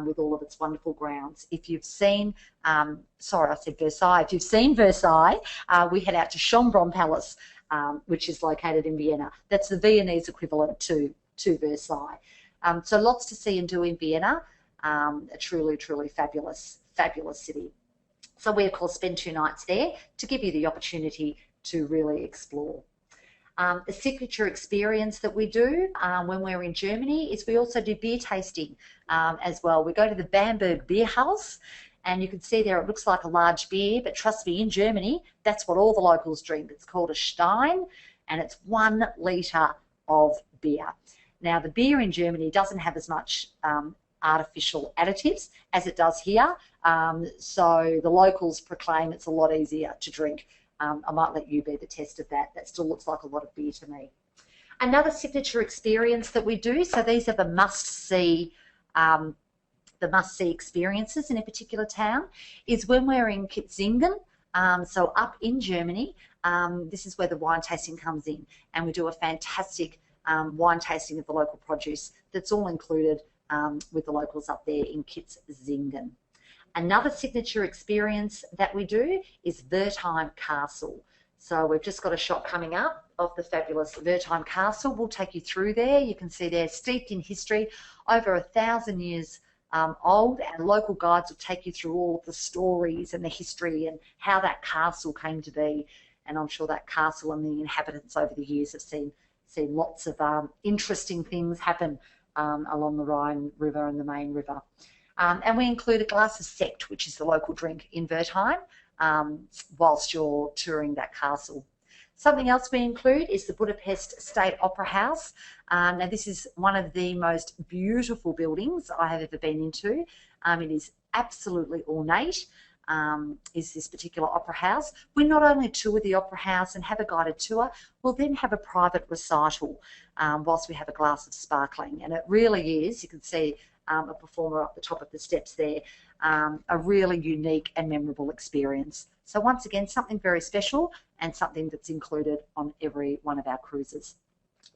Speaker 1: with all of its wonderful grounds. If you've seen, sorry, I said Versailles. If you've seen Versailles, we head out to Schönbrunn Palace, which is located in Vienna. That's the Viennese equivalent to Versailles. So lots to see and do in Vienna. A truly, truly fabulous city. So we, of course, spend 2 nights there to give you the opportunity to really explore. The signature experience that we do when we're in Germany is we also do beer tasting as well. We go to the Bamberg Beer House, and you can see there it looks like a large beer, but trust me, in Germany, that's what all the locals drink. It's called a Stein, and it's 1 litre of beer. Now, the beer in Germany doesn't have as much artificial additives as it does here, so the locals proclaim it's a lot easier to drink. I might let you be the test of that. That still looks like a lot of beer to me. Another signature experience that we do, so these are the must-see experiences in a particular town, is when we're in Kitzingen, so up in Germany. This is where the wine tasting comes in, and we do a fantastic wine tasting of the local produce that's all included with the locals up there in Kitzingen. Another signature experience that we do is Wertheim Castle. So we've just got a shot coming up of the fabulous Wertheim Castle. We'll take you through there. You can see they're steeped in history, over 1,000 years old, and local guides will take you through all of the stories and the history and how that castle came to be. And I'm sure that castle and the inhabitants over the years have seen lots of interesting things happen along the Rhine River and the main river. And we include a glass of sekt, which is the local drink in Wertheim, whilst you're touring that castle. Something else we include is the Budapest State Opera House. Now, this is one of the most beautiful buildings I have ever been into. It is absolutely ornate, is this particular opera house. We not only tour the opera house and have a guided tour, we'll then have a private recital whilst we have a glass of sparkling. And it really is, you can see a performer up the top of the steps there, a really unique and memorable experience. So once again, something very special and something that's included on every one of our cruises.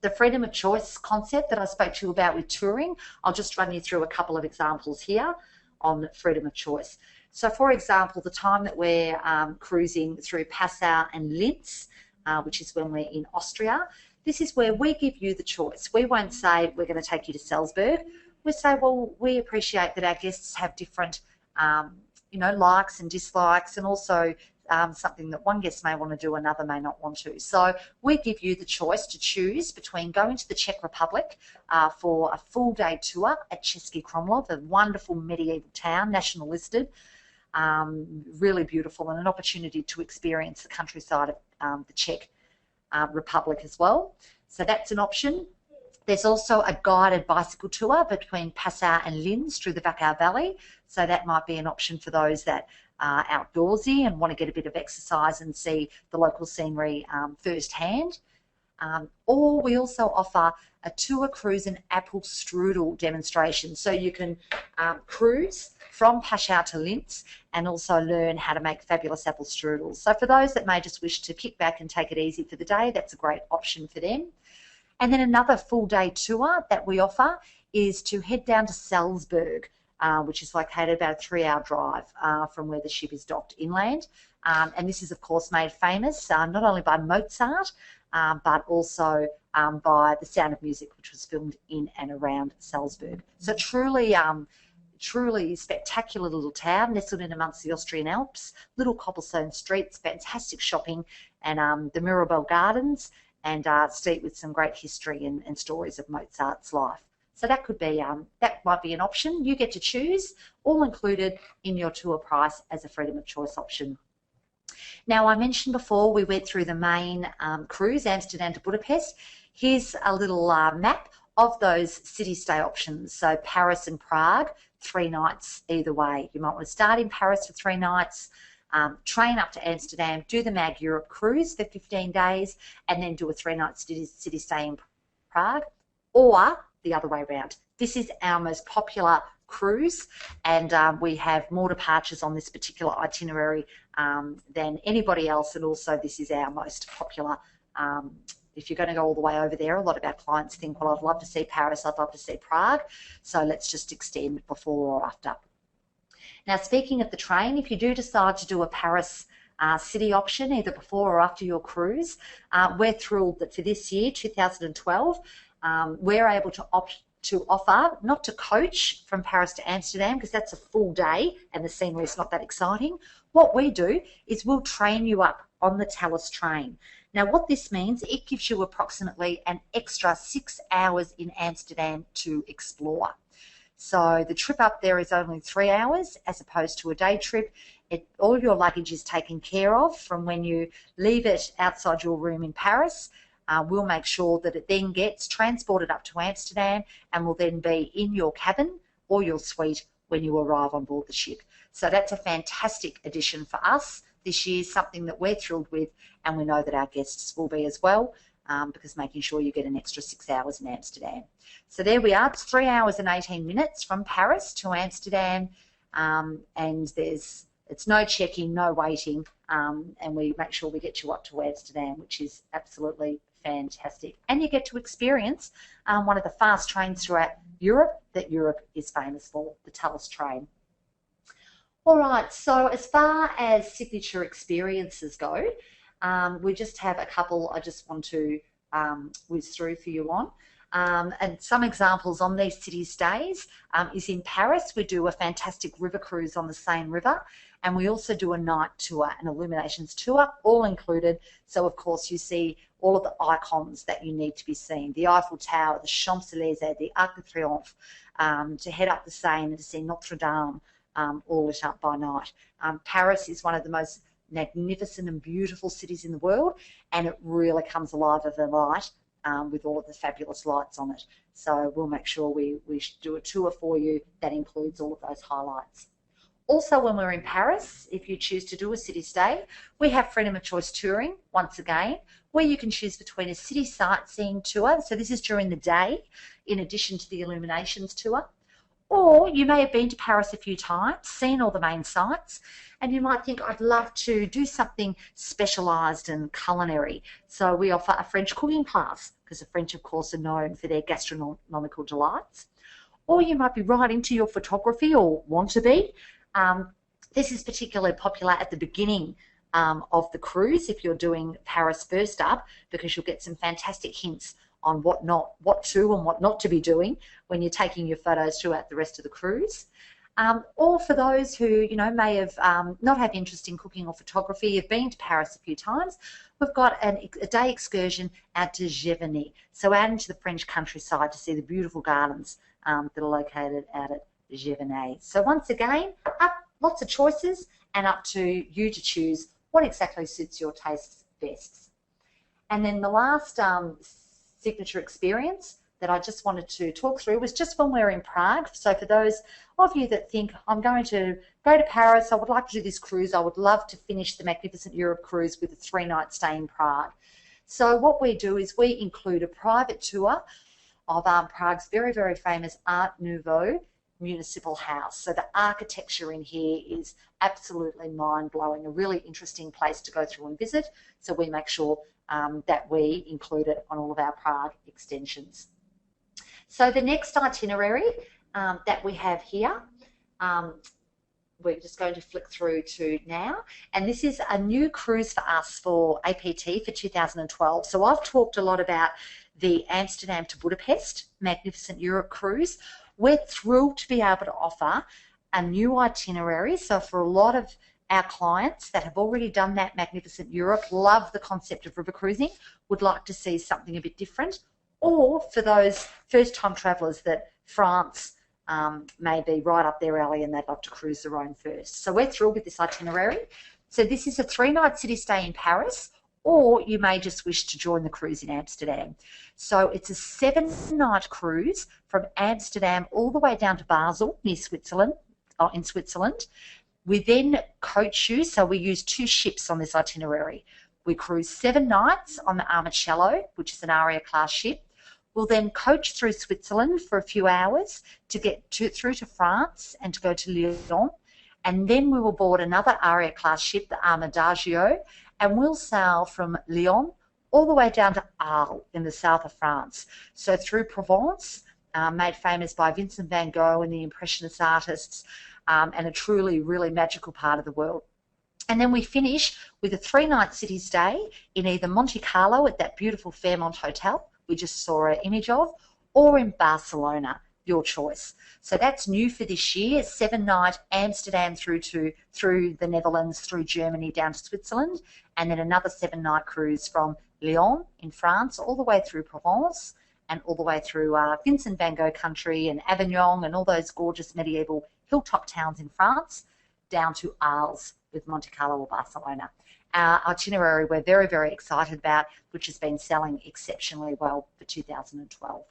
Speaker 1: The freedom of choice concept that I spoke to you about with touring, I'll just run you through a couple of examples here on freedom of choice. So for example, the time that we're cruising through Passau and Linz, which is when we're in Austria, this is where we give you the choice. We won't say we're going to take you to Salzburg. We say, well, we appreciate that our guests have different likes and dislikes, and also something that one guest may want to do, another may not want to. So we give you the choice to choose between going to the Czech Republic for a full-day tour at Český Krumlov, a wonderful medieval town, national listed, really beautiful, and an opportunity to experience the countryside of the Czech Republic as well. So that's an option. There's also a guided bicycle tour between Passau and Linz through the Wachau Valley. So that might be an option for those that are outdoorsy and want to get a bit of exercise and see the local scenery firsthand. Or we also offer a tour, cruise and apple strudel demonstration. So you can cruise from Passau to Linz and also learn how to make fabulous apple strudels. So for those that may just wish to kick back and take it easy for the day, that's a great option for them. And then another full day tour that we offer is to head down to Salzburg, which is located about a 3-hour drive from where the ship is docked inland. And this is, of course, made famous not only by Mozart, but also by The Sound of Music, which was filmed in and around Salzburg. So truly spectacular little town, nestled in amongst the Austrian Alps, little cobblestone streets, fantastic shopping, and the Mirabell Gardens, and steeped with some great history and stories of Mozart's life. So that could be that might be an option. You get to choose, all included in your tour price as a freedom of choice option. Now, I mentioned before we went through the main cruise, Amsterdam to Budapest. Here's a little map of those city stay options. So Paris and Prague, 3 nights either way. You might want to start in Paris for 3 nights, train up to Amsterdam, do the Mag Europe cruise for 15 days, and then do a 3-night city stay in Prague, or the other way around. This is our most popular cruise, and we have more departures on this particular itinerary than anybody else, and also this is our most popular. If you're going to go all the way over there, a lot of our clients think, well, I'd love to see Paris, I'd love to see Prague, so let's just extend before or after. Now, speaking of the train, if you do decide to do a Paris city option, either before or after your cruise, we're thrilled that for this year, 2012, we're able to offer, not to coach from Paris to Amsterdam, because that's a full day and the scenery is not that exciting. What we do is we'll train you up on the Thalys train. Now, what this means, it gives you approximately an extra 6 hours in Amsterdam to explore. So the trip up there is only 3 hours as opposed to a day trip. All your luggage is taken care of from when you leave it outside your room in Paris. We'll make sure that it then gets transported up to Amsterdam and will then be in your cabin or your suite when you arrive on board the ship. So that's a fantastic addition for us this year, something that we're thrilled with, and we know that our guests will be as well, because making sure you get an extra 6 hours in Amsterdam. So there we are. It's 3 hours and 18 minutes from Paris to Amsterdam, and it's no checking, no waiting, and we make sure we get you up to Amsterdam, which is absolutely fantastic. And you get to experience one of the fast trains throughout Europe that Europe is famous for, the Thalys train. All right, so as far as signature experiences go, we just have a couple I just want to whiz through for you on. And some examples on these city stays is in Paris. We do a fantastic river cruise on the Seine River, and we also do a night tour, an illuminations tour, all included. So, of course, you see all of the icons that you need to be seen, the Eiffel Tower, the Champs-Élysées, the Arc de Triomphe, to head up the Seine and to see Notre Dame, all lit up by night. Paris is one of the most magnificent and beautiful cities in the world, and it really comes alive at the night with all of the fabulous lights on it. So we'll make sure we do a tour for you that includes all of those highlights. Also, when we're in Paris, if you choose to do a city stay, we have freedom of choice touring, once again, where you can choose between a city sightseeing tour, so this is during the day, in addition to the illuminations tour, or you may have been to Paris a few times, seen all the main sites, and you might think, I'd love to do something specialised and culinary. So we offer a French cooking class, because the French, of course, are known for their gastronomical delights. Or you might be right into your photography, or want to be. This is particularly popular at the beginning of the cruise if you're doing Paris first up, because you'll get some fantastic hints on what to and what not to be doing when you're taking your photos throughout the rest of the cruise. Or for those who, you know, may have not have interest in cooking or photography, have been to Paris a few times, we've got a day excursion out to Giverny, so out into the French countryside to see the beautiful gardens that are located out at Giverny. So once again, lots of choices, and up to you to choose what exactly suits your tastes best. And then the last signature experience that I just wanted to talk through was just when we're in Prague. So for those of you that think, I'm going to go to Paris, I would like to do this cruise, I would love to finish the Magnificent Europe cruise with a 3-night stay in Prague. So what we do is we include a private tour of Prague's very, very famous Art Nouveau municipal house. So the architecture in here is absolutely mind-blowing, a really interesting place to go through and visit. So we make sure that we include it on all of our Prague extensions. So the next itinerary that we have here, we're just going to flick through to now, and this is a new cruise for us for APT for 2012. So I've talked a lot about the Amsterdam to Budapest Magnificent Europe cruise. We're thrilled to be able to offer a new itinerary. So for a lot of our clients that have already done that Magnificent Europe, love the concept of river cruising, would like to see something a bit different, or for those first-time travellers that France may be right up their alley and they'd love to cruise the Rhine first. So we're thrilled with this itinerary. So this is a 3-night city stay in Paris, or you may just wish to join the cruise in Amsterdam. So it's a 7-night cruise from Amsterdam all the way down to Basel, near Switzerland, in Switzerland. We then coach you, so we use 2 ships on this itinerary. We cruise 7 nights on the Armichello, which is an Aria class ship. We'll then coach through Switzerland for a few hours to get through to France and to go to Lyon. And then we will board another Aria class ship, the Armidagio, and we'll sail from Lyon all the way down to Arles in the south of France. So through Provence, made famous by Vincent van Gogh and the Impressionist artists, and a truly, really magical part of the world. And then we finish with a 3-night city stay in either Monte Carlo at that beautiful Fairmont Hotel we just saw an image of, or in Barcelona, your choice. So that's new for this year, 7-night Amsterdam through the Netherlands, through Germany down to Switzerland, and then another 7-night cruise from Lyon in France all the way through Provence and all the way through Vincent van Gogh country and Avignon and all those gorgeous medieval hilltop towns in France, down to Arles with Monte Carlo or Barcelona. Our itinerary we're very, very excited about, which has been selling exceptionally well for 2012.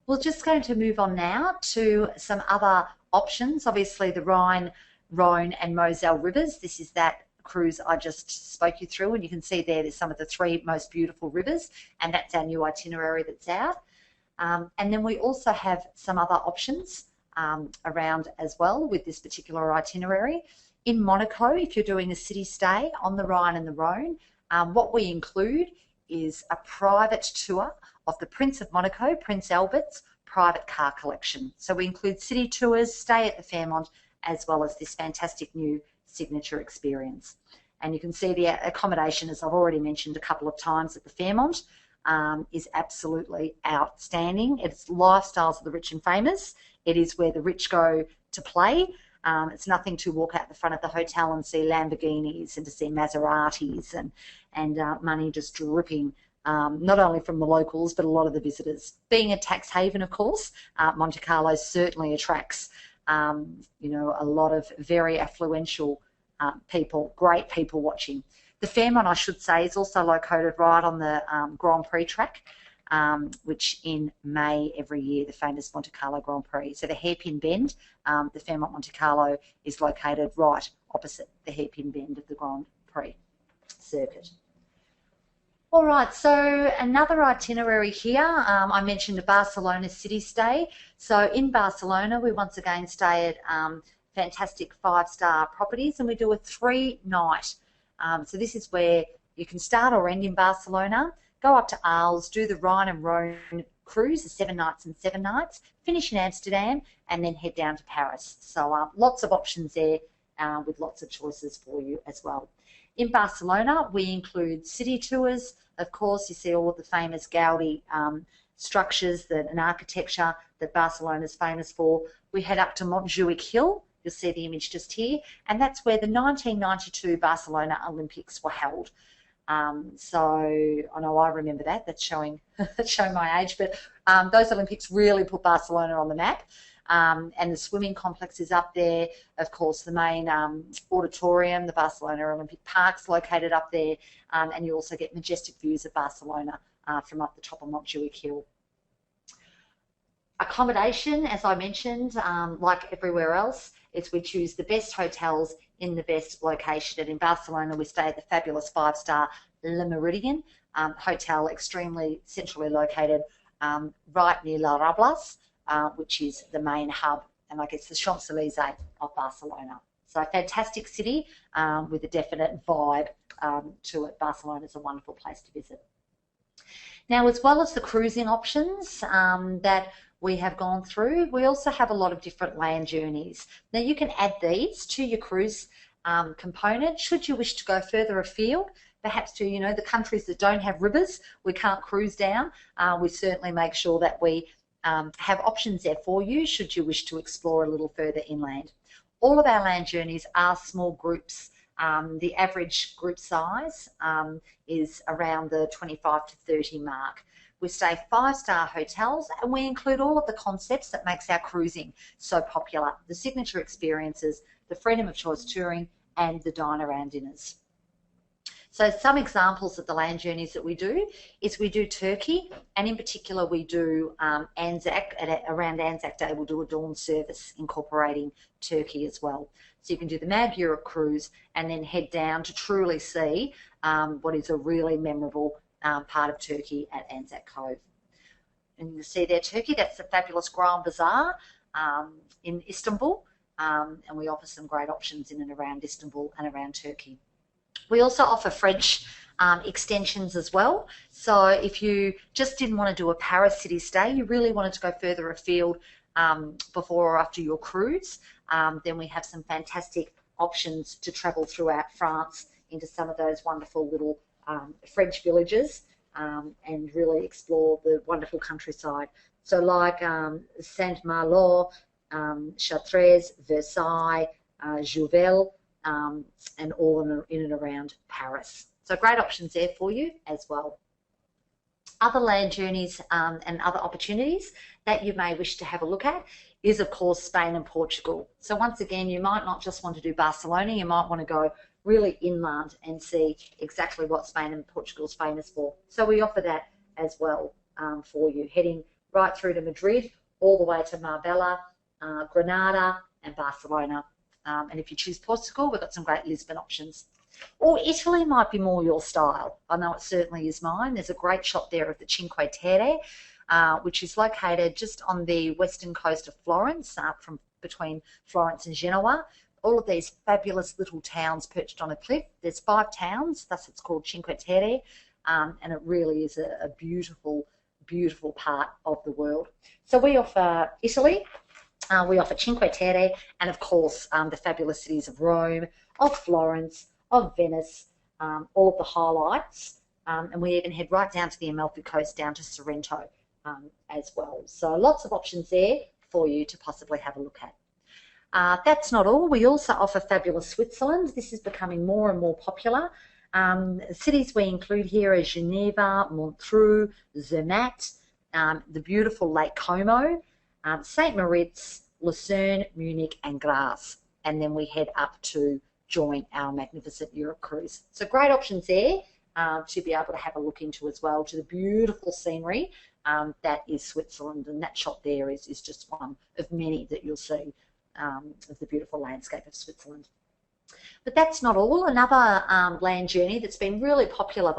Speaker 1: We're just going to move on now to some other options. Obviously the Rhine, Rhone and Moselle rivers. This is that cruise I just spoke you through, and you can see there's some of the 3 most beautiful rivers, and that's our new itinerary that's out. And then we also have some other options around as well with this particular itinerary. In Monaco, if you're doing a city stay on the Rhine and the Rhone, what we include is a private tour of the Prince of Monaco, Prince Albert's private car collection. So we include city tours, stay at the Fairmont, as well as this fantastic new signature experience. And you can see the accommodation, as I've already mentioned a couple of times, at the Fairmont is absolutely outstanding. It's lifestyles of the rich and famous. It is where the rich go to play. It's nothing to walk out the front of the hotel and see Lamborghinis and to see Maseratis and money just dripping, not only from the locals, but a lot of the visitors. Being a tax haven, of course, Monte Carlo certainly attracts, you know, a lot of very affluential people, great people watching. The Fairmont, I should say, is also located right on the Grand Prix track, which in May every year, the famous Monte Carlo Grand Prix. So the hairpin bend, the Fairmont Monte Carlo is located right opposite the hairpin bend of the Grand Prix circuit. All right, so another itinerary here. I mentioned a Barcelona city stay. So in Barcelona, we once again stay at fantastic 5-star properties, and we do a 3-night. So this is where you can start or end in Barcelona, go up to Arles, do the Rhine and Rhone cruise, the 7 nights and 7 nights, finish in Amsterdam, and then head down to Paris. So lots of options there with lots of choices for you as well. In Barcelona, we include city tours. Of course, you see all of the famous Gaudi structures and architecture that Barcelona is famous for. We head up to Montjuic Hill. You'll see the image just here, and that's where the 1992 Barcelona Olympics were held. So I know I remember that. That's showing my age, but those Olympics really put Barcelona on the map. And the swimming complex is up there. Of course, the main auditorium, the Barcelona Olympic Park's located up there, and you also get majestic views of Barcelona from up the top of Montjuic Hill. Accommodation, as I mentioned, like everywhere else, is we choose the best hotels in the best location. And in Barcelona, we stay at the fabulous 5-star Le Méridien hotel, extremely centrally located, right near La Rables, which is the main hub, and I guess the Champs-Élysées of Barcelona. So a fantastic city with a definite vibe to it. Barcelona is a wonderful place to visit. Now, as well as the cruising options that we have gone through, we also have a lot of different land journeys. Now, you can add these to your cruise component should you wish to go further afield, perhaps to, you know, the countries that don't have rivers we can't cruise down. We certainly make sure that we have options there for you should you wish to explore a little further inland. All of our land journeys are small groups. The average group size is around the 25 to 30 mark. We stay 5-star hotels, and we include all of the concepts that makes our cruising so popular: the signature experiences, the freedom of choice touring, and the dine-around dinners. So some examples of the land journeys that we do is we do Turkey, and in particular we do Anzac. Around Anzac Day we'll do a dawn service incorporating Turkey as well. So you can do the Mag Europe cruise and then head down to truly see what is a really memorable part of Turkey at Anzac Cove. And you see there Turkey, that's the fabulous Grand Bazaar in Istanbul, and we offer some great options in and around Istanbul and around Turkey. We also offer French extensions as well. So if you just didn't want to do a Paris city stay, you really wanted to go further afield before or after your cruise, then we have some fantastic options to travel throughout France into some of those wonderful little French villages and really explore the wonderful countryside. So like Saint-Malo, Chartres, Versailles, Jouvel, and all in and around Paris. So great options there for you as well. Other land journeys and other opportunities that you may wish to have a look at is, of course, Spain and Portugal. So once again, you might not just want to do Barcelona, you might want to go really inland and see exactly what Spain and Portugal is famous for. So we offer that as well for you, heading right through to Madrid, all the way to Marbella, Granada and Barcelona. And if you choose Portugal, we've got some great Lisbon options. Or Italy might be more your style. I know it certainly is mine. There's a great shot there of the Cinque Terre, which is located just on the western coast of Florence, from between Florence and Genoa. All of these fabulous little towns perched on a cliff. There's 5 towns, thus it's called Cinque Terre, and it really is a beautiful, beautiful part of the world. So we offer Italy, we offer Cinque Terre, and of course the fabulous cities of Rome, of Florence, of Venice, all of the highlights, and we even head right down to the Amalfi Coast, down to Sorrento as well. So lots of options there for you to possibly have a look at. That's not all. We also offer fabulous Switzerland. This is becoming more and more popular. Cities we include here are Geneva, Montreux, Zermatt, the beautiful Lake Como, St. Moritz, Lucerne, Munich and Graz. And then we head up to join our magnificent Europe cruise. So great options there to be able to have a look into as well, to the beautiful scenery that is Switzerland. And that shot there is just one of many that you'll see of the beautiful landscape of Switzerland. But that's not all. Another land journey that's been really popular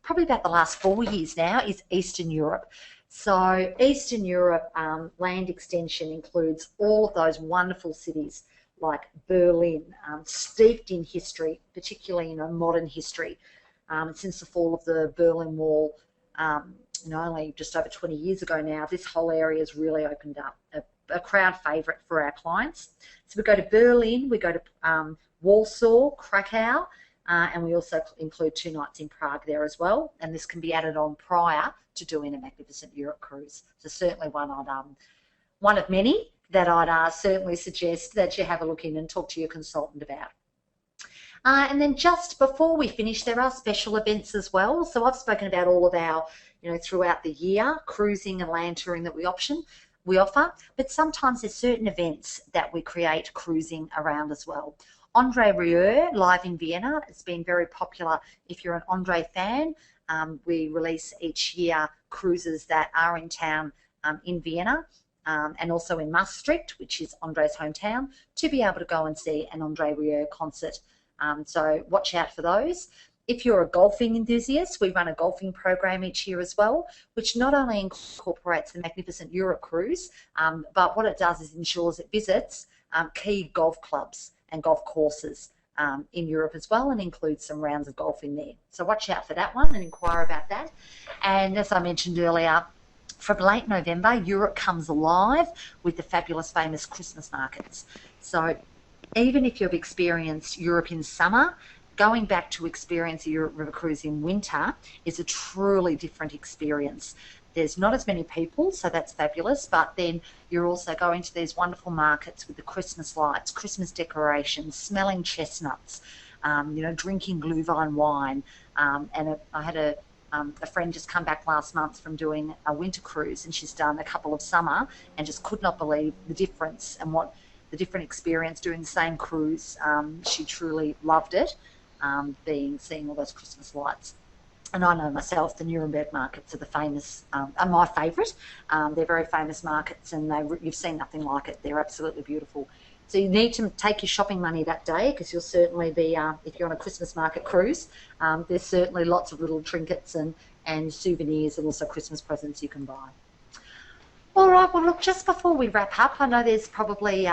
Speaker 1: probably about the last 4 years now is Eastern Europe. So Eastern Europe land extension includes all of those wonderful cities like Berlin, steeped in history, particularly modern history. Since the fall of the Berlin Wall, only just over 20 years ago now, this whole area has really opened up, a crowd favourite for our clients. So we go to Berlin, we go to Warsaw, Krakow, and we also include 2 nights in Prague there as well, and this can be added on prior to doing a magnificent Europe cruise. So certainly one of many that I'd certainly suggest that you have a look in and talk to your consultant about. And then just before we finish, there are special events as well. So I've spoken about all of our, throughout the year, cruising and land touring that we offer, but sometimes there's certain events that we create cruising around as well. Andre Rieu, live in Vienna, it's been very popular. If you're an Andre fan, we release each year cruises that are in town in Vienna. And also in Maastricht, which is Andre's hometown, to be able to go and see an Andre Rieu concert. So watch out for those. If you're a golfing enthusiast, we run a golfing program each year as well, which not only incorporates the magnificent Europe cruise, but what it does is ensures it visits key golf clubs and golf courses in Europe as well, and includes some rounds of golf in there. So watch out for that one and inquire about that. And as I mentioned earlier, from late November, Europe comes alive with the fabulous famous Christmas markets. So even if you've experienced Europe in summer, going back to experience a Europe river cruise in winter is a truly different experience. There's not as many people, so that's fabulous, but then you're also going to these wonderful markets with the Christmas lights, Christmas decorations, smelling chestnuts, drinking Glühwein wine. I had a friend just come back last month from doing a winter cruise, and she's done a couple of summer and just could not believe the difference and what the different experience doing the same cruise. She truly loved it, seeing all those Christmas lights. And I know myself, the Nuremberg markets are the famous, are my favourite. They're very famous markets, and you've seen nothing like it. They're absolutely beautiful. So you need to take your shopping money that day, because you'll certainly be, if you're on a Christmas market cruise, there's certainly lots of little trinkets and souvenirs and also Christmas presents you can buy. All right, well, look, just before we wrap up, I know there's probably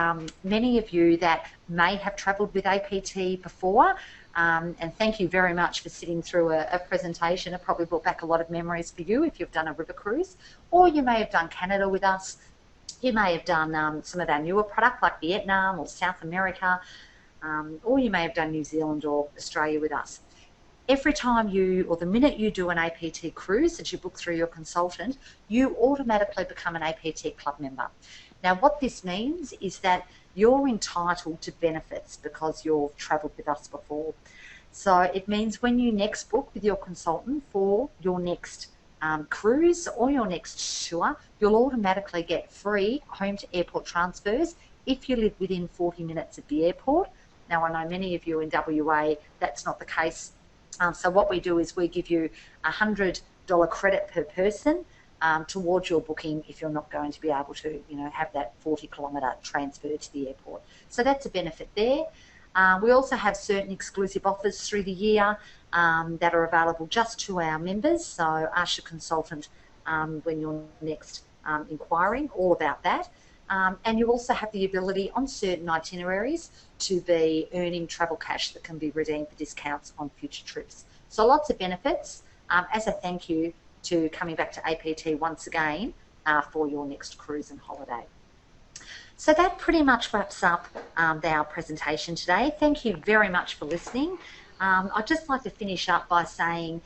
Speaker 1: many of you that may have travelled with APT before, and thank you very much for sitting through a presentation. It probably brought back a lot of memories for you if you've done a river cruise, or you may have done Canada with us. You may have done some of our newer product like Vietnam or South America, or you may have done New Zealand or Australia with us. Every time the minute you do an APT cruise that you book through your consultant, you automatically become an APT club member. Now, what this means is that you're entitled to benefits because you've travelled with us before. So it means when you next book with your consultant for your next cruise or your next tour, you'll automatically get free home to airport transfers if you live within 40 minutes of the airport. Now, I know many of you in WA, that's not the case. So what we do is we give you $100 credit per person towards your booking if you're not going to be able to, have that 40-kilometre transfer to the airport. So that's a benefit there. We also have certain exclusive offers through the year that are available just to our members. So ask your consultant when you're next inquiring all about that. And you also have the ability on certain itineraries to be earning travel cash that can be redeemed for discounts on future trips. So lots of benefits as a thank you to coming back to APT once again for your next cruise and holiday. So that pretty much wraps up our presentation today. Thank you very much for listening. I'd just like to finish up by saying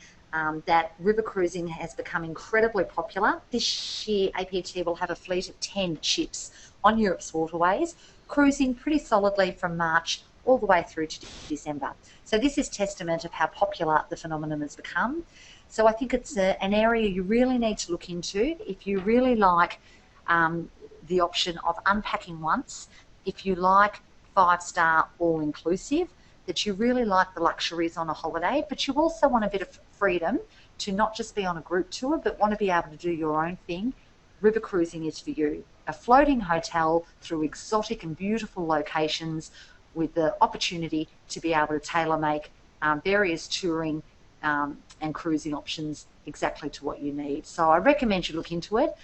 Speaker 1: that river cruising has become incredibly popular. This year, APT will have a fleet of 10 ships on Europe's waterways, cruising pretty solidly from March all the way through to December. So this is testament of how popular the phenomenon has become. So I think it's an area you really need to look into if you really like the option of unpacking once, if you like 5-star all-inclusive, that you really like the luxuries on a holiday, but you also want a bit of freedom to not just be on a group tour, but want to be able to do your own thing. River cruising is for you. A floating hotel through exotic and beautiful locations with the opportunity to be able to tailor-make various touring and cruising options exactly to what you need. So I recommend you look into it.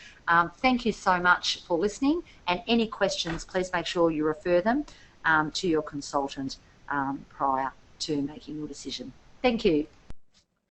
Speaker 1: Thank you so much for listening, and any questions, please make sure you refer them to your consultant prior to making your decision. Thank you.